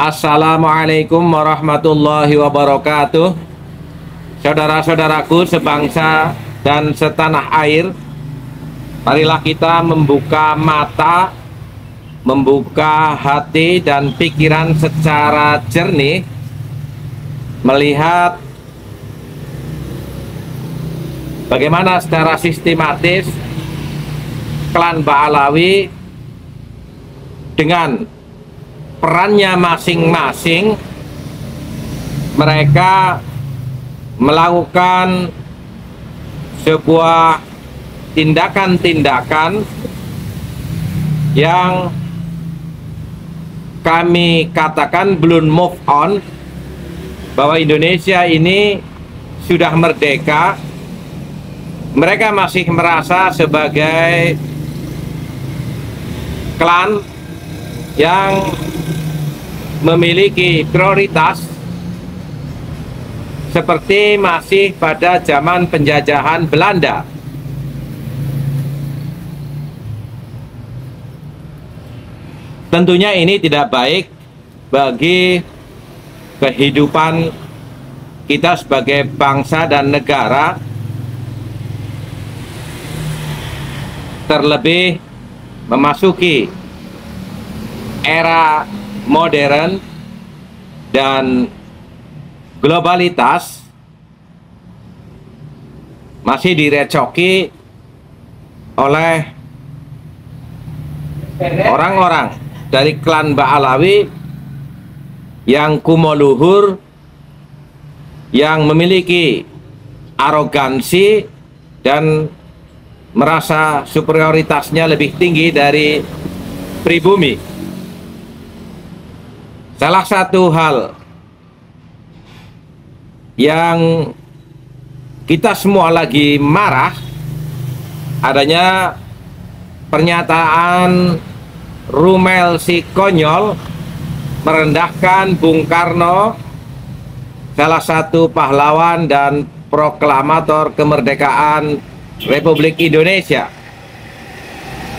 Assalamualaikum warahmatullahi wabarakatuh. Saudara-saudaraku sebangsa dan setanah air, marilah kita membuka mata, membuka hati dan pikiran secara jernih, melihat bagaimana secara sistematis klan Ba'alawi dengan perannya masing-masing mereka melakukan sebuah tindakan-tindakan yang kami katakan belum move on, bahwa Indonesia ini sudah merdeka. Mereka masih merasa sebagai klan yang memiliki prioritas seperti masih pada zaman penjajahan Belanda. Tentunya ini tidak baik bagi kehidupan kita sebagai bangsa dan negara, terlebih memasuki era modern dan globalitas masih direcoki oleh orang-orang dari klan Ba'alawi yang kumo luhur, yang memiliki arogansi dan merasa superioritasnya lebih tinggi dari pribumi. Salah satu hal yang kita semua lagi marah adanya pernyataan Rumel si konyol merendahkan Bung Karno, salah satu pahlawan dan proklamator kemerdekaan Republik Indonesia.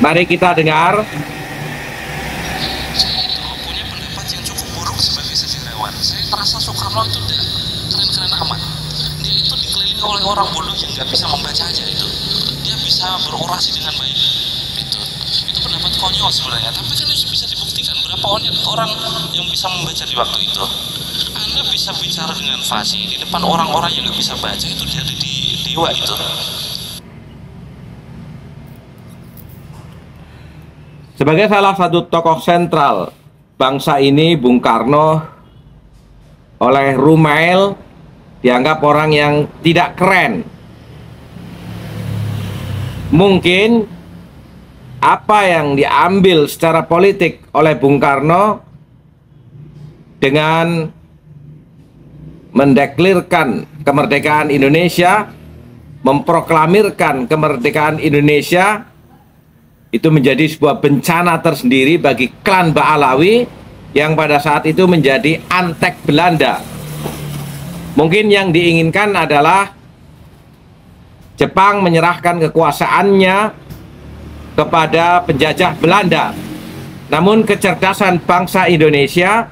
Mari kita dengar. Saya punya pendapat yang cukup buruk sebagai sejarawan. Saya merasa Soekarno itu keren-keren amat. Dia itu dikelilingi oleh orang bodoh yang nggak bisa membaca aja itu. Dia bisa berorasi dengan baik. Itu pendapat konyol sebenarnya. Tapi kan itu bisa dibuktikan berapa orang yang bisa membaca di waktu itu. Anda bisa bicara dengan fasih di depan orang-orang yang nggak bisa baca, itu jadi di dewa itu. Sebagai salah satu tokoh sentral bangsa ini, Bung Karno oleh Rumel dianggap orang yang tidak keren. Mungkin apa yang diambil secara politik oleh Bung Karno dengan mendeklirkan kemerdekaan Indonesia, memproklamirkan kemerdekaan Indonesia, itu menjadi sebuah bencana tersendiri bagi klan Ba'alawi yang pada saat itu menjadi antek Belanda. Mungkin yang diinginkan adalah Jepang menyerahkan kekuasaannya kepada penjajah Belanda. Namun kecerdasan bangsa Indonesia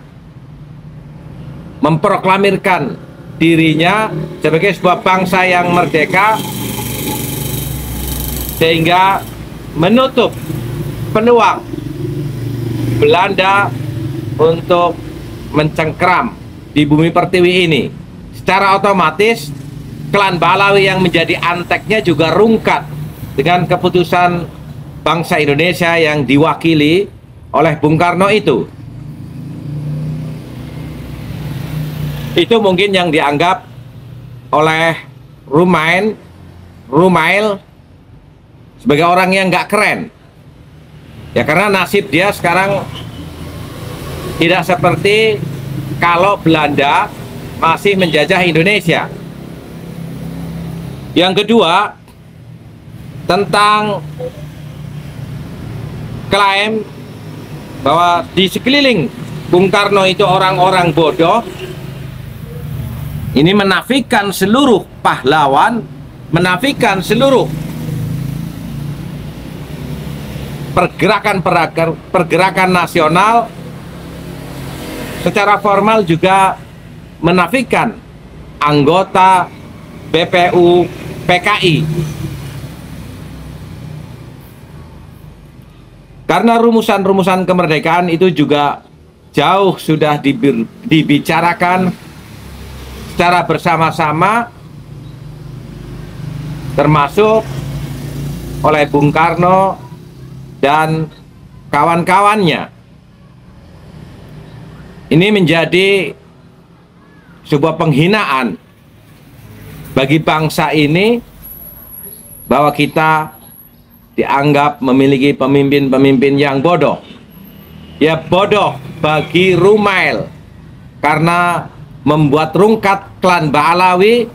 memproklamirkan dirinya sebagai sebuah bangsa yang merdeka, sehingga menutup peluang Belanda untuk mencengkram di bumi pertiwi ini. Secara otomatis klan Ba'alawi yang menjadi anteknya juga rungkat dengan keputusan bangsa Indonesia yang diwakili oleh Bung Karno itu. Itu mungkin yang dianggap oleh Rumel sebagai orang yang nggak keren. Ya karena nasib dia sekarang tidak seperti kalau Belanda masih menjajah Indonesia. Yang kedua, tentang klaim bahwa di sekeliling Bung Karno itu orang-orang bodoh. Ini menafikan seluruh pahlawan, menafikan seluruh pergerakan nasional secara formal juga menafikan anggota BPU PKI. Karena rumusan-rumusan kemerdekaan itu juga jauh sudah dibicarakan secara bersama-sama, termasuk oleh Bung Karno dan kawan-kawannya. Ini menjadi sebuah penghinaan bagi bangsa ini bahwa kita dianggap memiliki pemimpin-pemimpin yang bodoh. Ya, bodoh bagi Rumail karena membuat rungkat klan Ba'alawi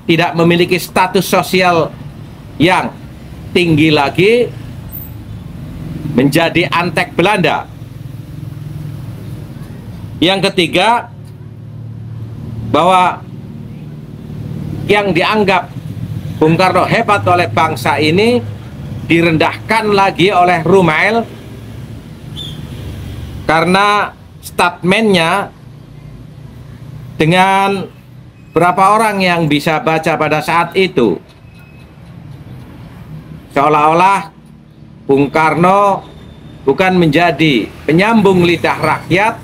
tidak memiliki status sosial yang tinggi lagi, menjadi antek Belanda. Yang ketiga, bahwa yang dianggap Bung Karno hebat oleh bangsa ini direndahkan lagi oleh Rumail karena statementnya, dengan berapa orang yang bisa baca pada saat itu, seolah-olah Bung Karno bukan menjadi penyambung lidah rakyat,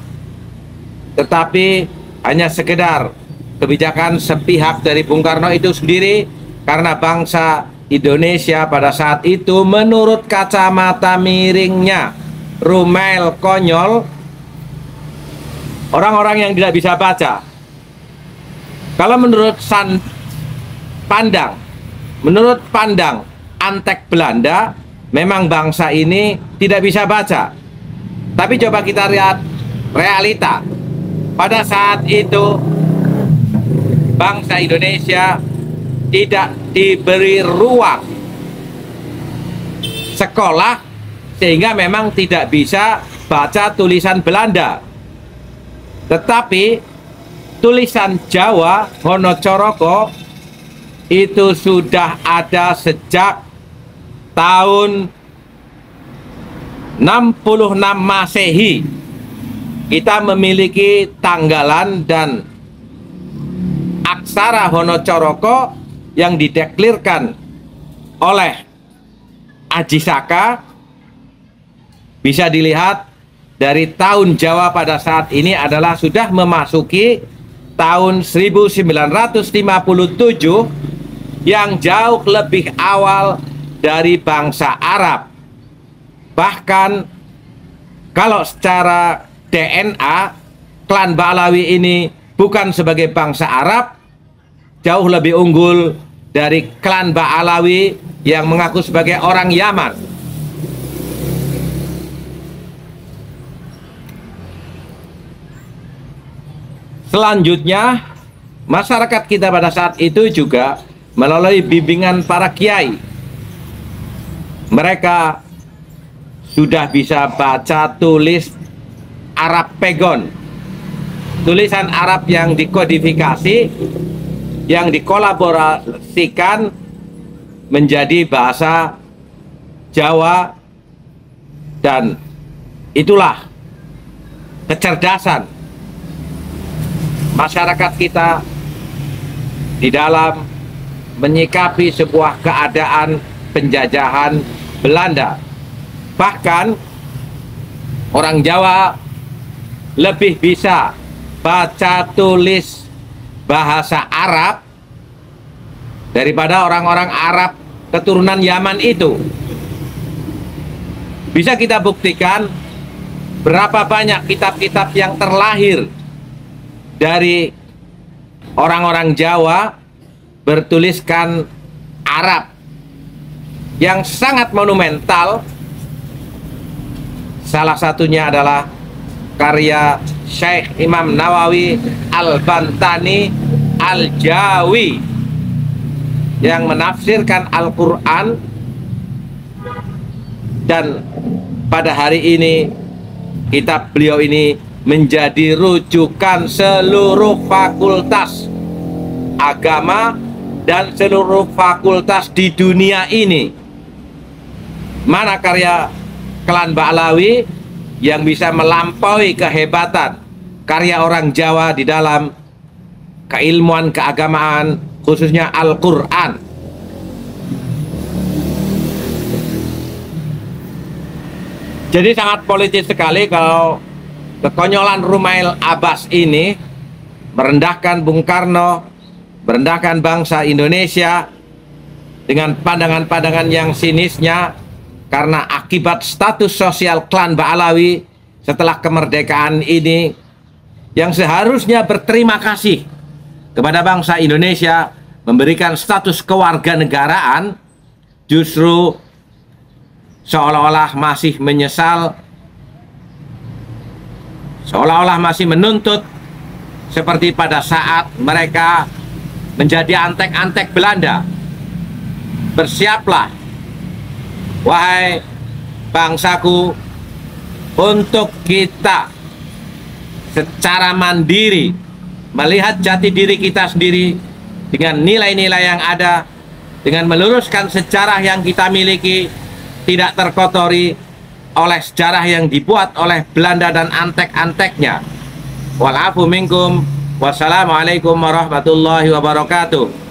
tetapi hanya sekedar kebijakan sepihak dari Bung Karno itu sendiri, karena bangsa Indonesia pada saat itu menurut kacamata miringnya Rumail konyol, orang-orang yang tidak bisa baca. Kalau menurut menurut pandang antek Belanda, memang bangsa ini tidak bisa baca. Tapi coba kita lihat realita. Pada saat itu bangsa Indonesia tidak diberi ruang sekolah, sehingga memang tidak bisa baca tulisan Belanda. Tetapi tulisan Jawa Honocoroko itu sudah ada sejak tahun 66 Masehi. Kita memiliki tanggalan dan aksara Honocoroko yang dideklirkan oleh Aji Saka. Bisa dilihat dari tahun Jawa pada saat ini adalah sudah memasuki tahun 1957, yang jauh lebih awal dari bangsa Arab. Bahkan kalau secara DNA, klan Ba'alawi ini bukan sebagai bangsa Arab, jauh lebih unggul dari klan Ba'alawi yang mengaku sebagai orang Yaman. Selanjutnya, masyarakat kita pada saat itu juga melalui bimbingan para kiai, mereka sudah bisa baca tulis Arab Pegon, tulisan Arab yang dikodifikasi, yang dikolaborasikan menjadi bahasa Jawa, dan itulah kecerdasan masyarakat kita di dalam menyikapi sebuah keadaan penjajahan Belanda. Bahkan orang Jawa lebih bisa baca tulis bahasa Arab daripada orang-orang Arab keturunan Yaman itu. Bisa kita buktikan berapa banyak kitab-kitab yang terlahir dari orang-orang Jawa bertuliskan Arab yang sangat monumental. Salah satunya adalah karya Syekh Imam Nawawi Al-Bantani Al-Jawi yang menafsirkan Al-Quran, dan pada hari ini kitab beliau ini menjadi rujukan seluruh fakultas agama dan seluruh fakultas di dunia ini. Mana karya klan Ba'alawi yang bisa melampaui kehebatan karya orang Jawa di dalam keilmuan keagamaan, khususnya Al-Quran. Jadi sangat politis sekali kalau kekonyolan Rumail Abbas ini merendahkan Bung Karno, merendahkan bangsa Indonesia dengan pandangan-pandangan yang sinisnya karena akibat status sosial klan Ba'alawi setelah kemerdekaan ini yang seharusnya berterima kasih kepada bangsa Indonesia memberikan status kewarganegaraan, justru seolah-olah masih menyesal, seolah-olah masih menuntut seperti pada saat mereka menjadi antek-antek Belanda. Bersiaplah, wahai bangsaku, untuk kita secara mandiri melihat jati diri kita sendiri dengan nilai-nilai yang ada, dengan meluruskan sejarah yang kita miliki, tidak terkotori oleh sejarah yang dibuat oleh Belanda dan antek-anteknya. Wal afu minkum. Wassalamualaikum warahmatullahi wabarakatuh.